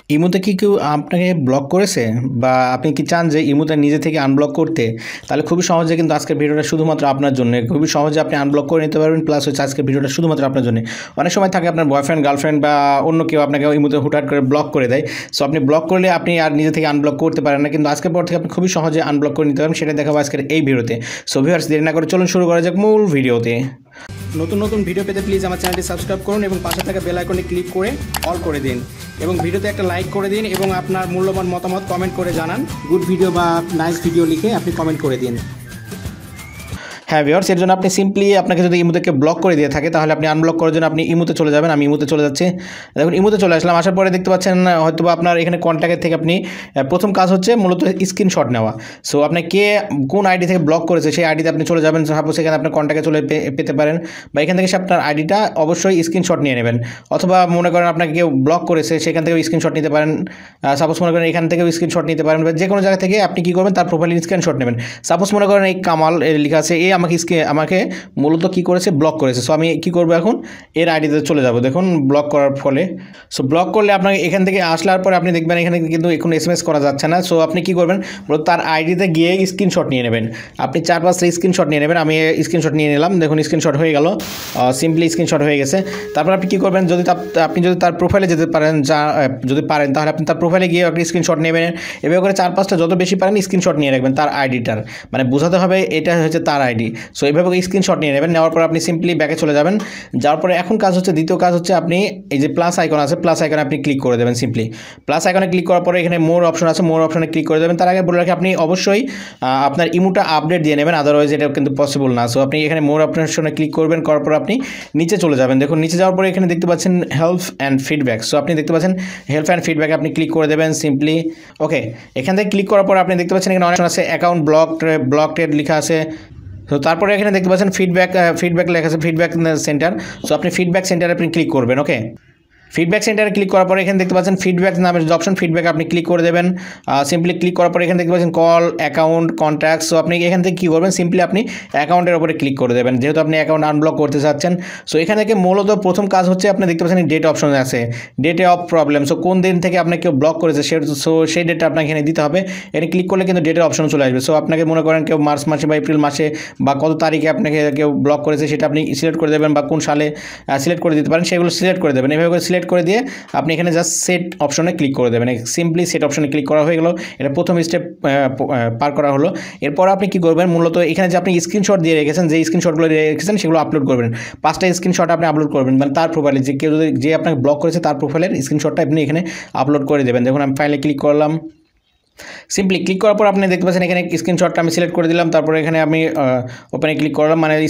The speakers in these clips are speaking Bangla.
ইমোতে কি কেউ আপনাকে ব্লক করেছে বা আপনি কি চান যে ইমোতে নিজে থেকে আনব্লক করতে? তাহলে খুবই সহজে কিন্তু আজকের ভিডিওটা শুধুমাত্র আপনার জন্য। খুবই সহজে আপনি আনব্লক করে নিতে পারবেন। প্লাস হচ্ছে আজকের ভিডিওটা শুধুমাত্র আপনার জন্য। অনেক সময় থাকে আপনার বয়ফ্রেন্ড, গার্লফ্রেন্ড বা অন্য কেউ আপনাকে ইমোতে হুটহাট করে ব্লক করে দেয়। সো আপনি ব্লক করলে আপনি আর নিজে থেকে আনব্লক করতে পারেন না। কিন্তু আজকের পর থেকে আপনি খুবই সহজে আনব্লক করে নিতে পারবেন। সেটা দেখাবো আজকের এই ভিডিওতে। সো ভিউয়ার্স, দেরি না করে চলুন শুরু করা যাক মূল ভিডিওতে। নতুন নতুন ভিডিও পেতে প্লিজ আমার চ্যানেলটি সাবস্ক্রাইব করুন এবং পাশে থাকা বেল আইকনে ক্লিক করে অল করে দিন এবং ভিডিওতে একটা লাইক করে দিন এবং আপনার মূল্যবান মতামত কমেন্ট করে জানান। গুড ভিডিও বা নাইস ভিডিও লিখে আপনি কমেন্ট করে দিন। হ্যাঁ ভিউয়ার্স, এর জন্য আপনি সিম্পলি আপনাকে যদি ইমোতে ব্লক করে দিয়ে থাকে তাহলে আপনি আনব্লক করার জন্য আপনি ইমোতে চলে যাবেন। আমি ইমোতে চলে যাচ্ছি। দেখুন ইমোতে চলে আসলাম। আসার পরে দেখতে পাচ্ছেন হয়তো বা আপনার এখানে কন্ট্যাক্টের থেকে আপনি প্রথম কাজ হচ্ছে মূলত স্ক্রিনশট নেওয়া। সো আপনি কে কোন আইডি থেকে ব্লক করেছে সেই আইডিতে আপনি চলে যাবেন। সাপোজ এখানে আপনার কন্ট্যাক্টে চলে পেতে পারেন বা এখান থেকে সে আপনার আইডিটা অবশ্যই স্ক্রিনশট নিয়ে নেবেন। অথবা মনে করেন আপনাকে কেউ ব্লক করেছে সেখান থেকেও স্ক্রিনশট নিতে পারেন। সাপোজ মনে করেন এখান থেকেও স্ক্রিনশট নিতে পারেন বা যে কোনো জায়গা থেকে আপনি কী করবেন তার প্রোফাইল স্ক্রিনশট নেবেন। সাপোজ মনে করেন এই কামাল লেখা আছে, এই আমাকে মূলত কি করেছে, ব্লক করেছে। সো আমি কি করব এখন, এর আইডিতে চলে যাব। দেখুন ব্লক করার ফলে, সো ব্লক করলে আপনাকে এখান থেকে আসলার পরে আপনি দেখবেন এখানে কিন্তু এখন এসএমএস করা যাচ্ছে না। সো আপনি কি করবেন, মূলত তার আইডিতে গিয়ে স্ক্রিনশট নিয়ে নেবেন। আপনি 4-5টা স্ক্রিনশট নিয়ে নেবেন। আমি স্ক্রিনশট নিয়ে নিলাম। দেখুন স্ক্রিনশট হয়ে গেল, সিম্পলি স্ক্রিনশট হয়ে গেছে। তারপর আপনি কী করবেন, আপনি যদি তার প্রোফাইলে যেতে পারেন, যদি পারেন তাহলে আপনি তার প্রোফাইলে গিয়ে একটা স্ক্রিনশট নেবেন। এভাবে করে 4-5টা যত বেশি পারেন স্ক্রিনশট নিয়ে রাখবেন তার আইডিটার, মানে বোঝাতে হবে এটা হচ্ছে তার আইডি। সো এইভাবে স্ক্রিনশট নিয়ে নেবেন। নেওয়ার পর আপনি সিম্পলি ব্যাকে চলে যাবেন। যাওয়ার পরে এখন কাজ হচ্ছে, দ্বিতীয় কাজ হচ্ছে আপনি এই যে প্লাস আইকন আছে, প্লাস আইকনে আপনি ক্লিক করে দেবেন। সিম্পলি প্লাস আইকনে ক্লিক করার পরে এখানে মোর অপশন আছে, মোর অপশনে ক্লিক করে দেবেন। তার আগে বলে রাখি আপনি অবশ্যই আপনার ইমোটা আপডেট দিয়ে নেবেন, আদারওয়াইজ এটা কিন্তু পসিবল না। সো আপনি এখানে মোর অপশনে ক্লিক করবেন, করার পর আপনি নিচে চলে যাবেন। দেখুন নিচে যাওয়ার পরে এখানে দেখতে পাচ্ছেন হেল্প অ্যান্ড ফিডব্যাক। সো আপনি দেখতে পাচ্ছেন হেল্প অ্যান্ড ফিডব্যাকে আপনি ক্লিক করে দেবেন সিম্পলি। ওকে, এখান থেকে ক্লিক করার পর আপনি দেখতে পাচ্ছেন এখানে অনেক আছে, অ্যাকাউন্ট ব্লকড লেখা আছে। তো তারপরে এখানে দেখতে পাচ্ছেন ফিডব্যাক লেখা আছে, ফিডব্যাক সেন্টার। সো আপনি ফিডব্যাক সেন্টারে আপনি ক্লিক করবেন। ওকে, ফিডব্যাক সেন্টারে ক্লিক করার পরে এখানে দেখতে পাচ্ছেন ফিডব্যাক নামের যে অপশন, ফিডব্যাক আপনি ক্লিক করে দেবেন। সিম্পলি ক্লিক করার পরে এখানে দেখতে পাচ্ছেন কল, অ্যাকাউন্ট, কন্ট্যাক্ট। সো আপনি এখান থেকে কী করবেন, সিম্পলি আপনি অ্যাকাউন্টের উপরে ক্লিক করে দেবেন, যেহেতু আপনি অ্যাকাউন্ট আনব্লক করতে চাচ্ছেন। সো এখান থেকে মূলত প্রথম কাজ হচ্ছে আপনি দেখতে পাচ্ছেন ডেট অপশন আছে, ডেটে অফ প্রবলেম। সো কোন দিন থেকে আপনাকে কেউ ব্লক করেছে সেই ডেটটা আপনাকে এখানে দিতে হবে। এখানে ক্লিক করলে কিন্তু ডেটের অপশন চলে আসবে। সো আপনাকে মনে করেন কেউ মার্চ মাসে বা এপ্রিল মাসে বা কত তারিখে আপনাকে কেউ ব্লক করেছে সেটা আপনি সিলেক্ট করে দেবেন, বা কোন সালে সিলেক্ট করে দিতে পারেন সেগুলো সিলেক্ট করে দেবেন। এভাবে করে সিলেক্ট করে দিয়ে আপনি এখানে জাস্ট সেট অপশনে ক্লিক করে দেবেন। সিম্পলি সেট অপশনে ক্লিক করা হয়ে গেল। এটা প্রথম স্টেপ পার করা হলো। এরপর আপনি কি করবেন, মূলত এখানে যে আপনি স্ক্রিনশট দিয়ে রেখেছেন, যে স্ক্রিনশটগুলো দিয়ে রেখেছেন সেগুলো আপলোড করবেন। 5টা স্ক্রিনশট আপনি আপলোড করবেন, মানে তার প্রোফাইলে যে কেউ যে আপনাকে ব্লক করেছে তার প্রোফাইলের স্ক্রিনশটটা আপনি এখানে আপলোড করে দেবেন। দেখুন আমি ফাইলে ক্লিক করলাম। সিম্পলি ক্লিক করার পর আপনি দেখতে পাচ্ছেন এখানে স্ক্রিনশটটা আমি সিলেক্ট করে দিলাম। তারপরে এখানে আমি ওপেনে ক্লিক করলাম, মানে একটা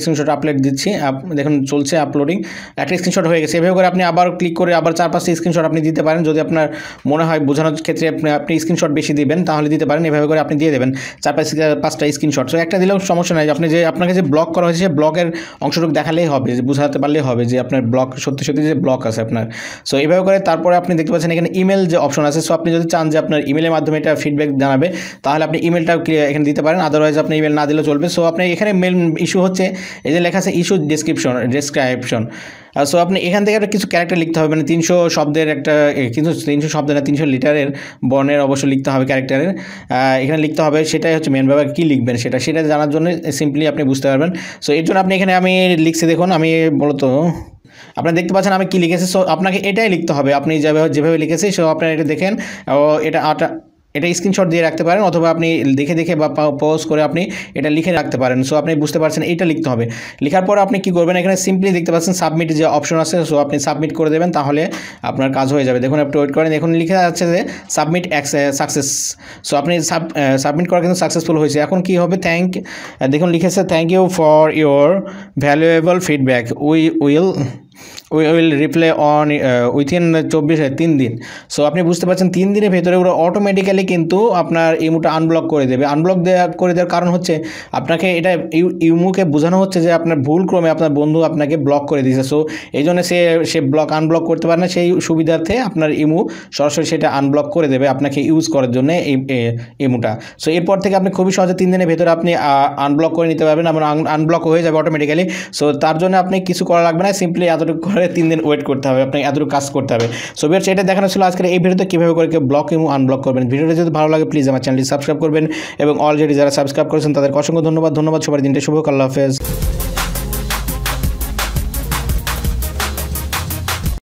স্ক্রিনশট আপলোড দিচ্ছি। দেখুন চলছে আপলোডিং, একটা স্ক্রিনশট হয়ে গেছে। এভাবে করে আপনি আবার ক্লিক করে আবার 4-5টা স্ক্রিনশট আপনি দিতে পারেন। যদি আপনার মনে হয় বোঝানোর ক্ষেত্রে আপনি স্ক্রিনশট বেশি দিবেন তাহলে দিতে পারেন। এভাবে করে আপনি দিয়ে দেবেন 4-5টা স্ক্রিনশট। সো একটা দিলেও সমস্যা নাই। আপনি যে আপনাকে যে ব্লক করা হয়েছে সেই ব্লকের অংশটুকু দেখালেই হবে, যে বোঝাতে পারলেই হবে যে আপনার ব্লক সত্যি সত্যি যে ব্লক আছে আপনার। সো এইভাবে করে তারপরে আপনি দেখতে পাচ্ছেন এখানে ইমেল যে অপশন আছে। সো আপনি যদি চান যে আপনার ইমেলের মাধ্যমে এটা ফিডব্যাক জানাবে তাহলে আপনি ইমেলটাও এখানে দিতে পারেন, আদারওয়াইজ আপনি ইমেল না দিলেও চলবে। সো আপনি এখানে মেল ইস্যু হচ্ছে এই যে লেখা আছে ইস্যু ডেসক্রিপশন। সো আপনি এখান থেকে একটা কিছু ক্যারেক্টার লিখতে হবে, মানে 300 শব্দের একটা, কিন্তু 300 শব্দের না 300 লিটারের বর্ণের অবশ্যই লিখতে হবে ক্যারেক্টারের, এখানে লিখতে হবে। সেটাই হচ্ছে মেন ব্যাপার, কী লিখবেন সেটা জানার জন্য সিম্পলি আপনি বুঝতে পারবেন। সো এর জন্য আপনি এখানে আমি লিখছি, দেখুন আমি মূলত আপনারা দেখতে পাচ্ছেন আমি কী লিখেছি। সো আপনাকে এটাই লিখতে হবে, আপনি যেভাবে লিখেছি। সো আপনারা এটা দেখেন, এটা স্ক্রিনশট দিয়ে রাখতে পারেন, অথবা আপনি দেখে বা পজ করে আপনি এটা লিখে রাখতে পারেন। সো আপনি বুঝতে পারছেন এইটা লিখতে হবে। লেখার পর আপনি কি করবেন, এখানে সিম্পলি দেখতে পাচ্ছেন সাবমিট যে অপশন আছে। সো আপনি সাবমিট করে দেবেন, তাহলে আপনার কাজ হয়ে যাবে। দেখুন একটু ওয়েট করেন, এখন লিখে যাচ্ছে যে সাবমিট সাকসেস। সো আপনি সাবমিট করা কিন্তু সাকসেসফুল হয়েছে। এখন কি হবে, দেখুন লিখেছে thank you for your valuable feedback, we will reply on within 3 দিন। সো আপনি বুঝতে পারছেন 3 দিনের ভেতরে ওরা অটোমেটিক্যালি কিন্তু আপনার ইমোটা আনব্লক করে দেবে। আনব্লক করে দেওয়ার কারণ হচ্ছে আপনাকে এটা ইমোকে বোঝানো হচ্ছে যে আপনার ভুলক্রমে আপনার বন্ধু আপনাকে ব্লক করে দিয়েছে। সো এই জন্য সে আনব্লক করতে পারে না, সেই সুবিধার্থে আপনার ইমো সরাসরি সেটা আনব্লক করে দেবে আপনাকে ইউজ করার জন্য এই ইমোটা। সো এরপর থেকে আপনি খুবই সহজে 3 দিনের ভেতরে আপনি আনব্লক করে নিতে পারবেন, এবং আনব্লক হয়ে যাবে অটোমেটিক্যালি। সো তার জন্য আপনি কিছু করা লাগবে না, সিম্পলি এতটুকু করে ধরে 3 দিন ওয়েট করতে হবে, আপনাকে এতটুকু কাজ করতে হবে। সো ভিউয়ার্স, এটা দেখানো ছিল আজকের এই ভিডিওতে কীভাবে করে ব্লক এবং আনব্লক করবেন। ভিডিওটা যদি ভালো লাগে প্লিজ আমার চ্যানেলটি সাবস্ক্রাইব করবেন এবং অলরেডি যারা সাবস্ক্রাইব করেছেন তাদেরকে অসংখ্য ধন্যবাদ। সবার দিনটা শুভ হোক। আল্লাহ হাফেজ।